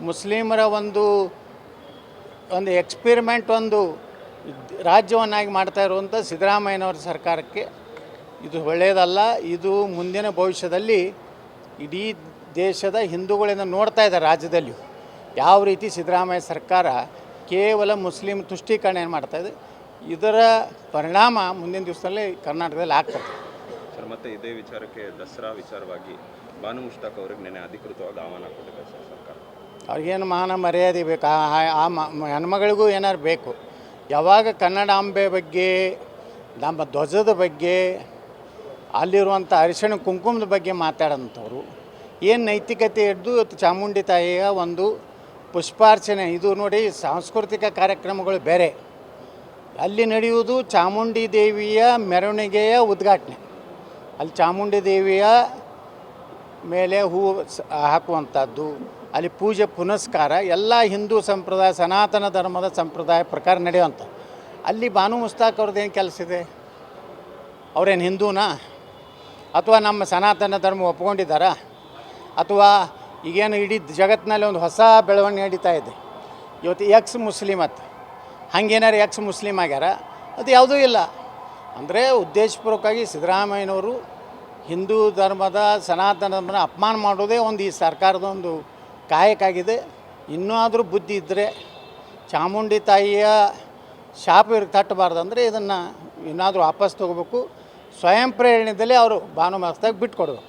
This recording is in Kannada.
ಮುಸ್ಲಿಮರ ಒಂದು ಎಕ್ಸ್ಪೆರಿಮೆಂಟ್ ರಾಜ್ಯವನ್ನಾಗಿ ಮಾಡ್ತಾ ಇರುವಂಥ ಸಿದ್ದರಾಮಯ್ಯನವರ ಸರ್ಕಾರಕ್ಕೆ ಇದು ಒಳ್ಳೆಯದಲ್ಲ. ಇದು ಮುಂದಿನ ಭವಿಷ್ಯದಲ್ಲಿ ಇಡೀ ದೇಶದ ಹಿಂದೂಗಳಿಂದ ನೋಡ್ತಾ ಇದ್ದಾರೆ ರಾಜ್ಯದಲ್ಲಿ ಯಾವ ರೀತಿ ಸಿದ್ದರಾಮಯ್ಯ ಸರ್ಕಾರ ಕೇವಲ ಮುಸ್ಲಿಂ ತುಷ್ಟೀಕರಣ ಮಾಡ್ತಾಯಿದೆ. ಇದರ ಪರಿಣಾಮ ಮುಂದಿನ ದಿವಸದಲ್ಲಿ ಕರ್ನಾಟಕದಲ್ಲಿ ಆಗ್ತದೆ. ಸರ್, ಮತ್ತು ಇದೇ ವಿಚಾರಕ್ಕೆ ದಸರಾ ವಿಚಾರವಾಗಿ ಬಾನು ಮುಷ್ತಾಕ್ ಅವ್ರಿಗೆ ನೆನೆ ಅಧಿಕೃತವಾಗಿ ಆಹ್ವಾನ ಕೊಟ್ಟಿದೆ ಸರ್ ಸರ್ಕಾರ. ಅವ್ರಿಗೇನು ಮಾನ ಮರ್ಯಾದೆ ಬೇಕು, ಆ ಹೆಣ್ಮಗಳಿಗೂ ಏನಾರು ಬೇಕು. ಯಾವಾಗ ಕನ್ನಡಾಂಬೆ ಬಗ್ಗೆ, ನಮ್ಮ ಧ್ವಜದ ಬಗ್ಗೆ, ಅಲ್ಲಿರುವಂಥ ಅರಿಶಿಣ ಕುಂಕುಮದ ಬಗ್ಗೆ ಮಾತಾಡೋಂಥವ್ರು ಏನು ನೈತಿಕತೆ ಹಿಡಿದು ಇವತ್ತು ಚಾಮುಂಡಿ ತಾಯಿಯ ಒಂದು ಪುಷ್ಪಾರ್ಚನೆ, ಇದು ನೋಡಿ ಸಾಂಸ್ಕೃತಿಕ ಕಾರ್ಯಕ್ರಮಗಳು ಬೇರೆ. ಅಲ್ಲಿ ನಡೆಯುವುದು ಚಾಮುಂಡಿ ದೇವಿಯ ಮೆರವಣಿಗೆಯ ಉದ್ಘಾಟನೆ. ಅಲ್ಲಿ ಚಾಮುಂಡಿ ದೇವಿಯ ಮೇಲೆ ಹೂವು ಹಾಕುವಂಥದ್ದು, ಅಲ್ಲಿ ಪೂಜೆ ಪುನಸ್ಕಾರ ಎಲ್ಲ ಹಿಂದೂ ಸಂಪ್ರದಾಯ, ಸನಾತನ ಧರ್ಮದ ಸಂಪ್ರದಾಯ ಪ್ರಕಾರ ನಡೆಯುವಂಥ. ಅಲ್ಲಿ ಬಾನು ಮುಸ್ತಾಕ್ ಅವ್ರದ್ದು ಏನು ಕೆಲಸ ಇದೆ? ಅವರೇನು ಹಿಂದೂನಾ? ಅಥವಾ ನಮ್ಮ ಸನಾತನ ಧರ್ಮ ಒಪ್ಕೊಂಡಿದ್ದಾರಾ? ಅಥವಾ ಈಗೇನು ಇಡೀ ಜಗತ್ತಿನಲ್ಲಿ ಒಂದು ಹೊಸ ಬೆಳವಣಿಗೆ ನಡೀತಾ ಇದೆ. ಇವತ್ತು ಎಕ್ಸ್ ಮುಸ್ಲಿಮ್ ಅಂತ ಹಾಗೇನಾರು ಎಕ್ಸ್ ಮುಸ್ಲಿಮ್ ಆಗ್ಯಾರ? ಅದು ಯಾವುದೂ ಇಲ್ಲ. ಅಂದರೆ ಉದ್ದೇಶಪೂರ್ವಕವಾಗಿ ಸಿದ್ದರಾಮಯ್ಯನವರು ಹಿಂದೂ ಧರ್ಮದ ಸನಾತನ ಧರ್ಮನ ಅಪಮಾನ ಮಾಡೋದೇ ಒಂದು ಈ ಸರ್ಕಾರದ ಒಂದು ಕಾಯಕಾಗಿದೆ. ಇನ್ನೂ ಆದರೂ ಬುದ್ಧಿ ಇದ್ದರೆ ಚಾಮುಂಡಿ ತಾಯಿಯ ಶಾಪ ಇವ್ರಿಗೆ ತಟ್ಟಬಾರ್ದು. ಅಂದರೆ ಇದನ್ನು ಇನ್ನಾದರೂ ವಾಪಸ್ ತೊಗೋಬೇಕು. ಸ್ವಯಂ ಪ್ರೇರಣೆಯಲ್ಲಿ ಅವರು ಭಾನುಮಸ್ತಾಗಿ ಬಿಟ್ಕೊಡ್ಬೇಕು.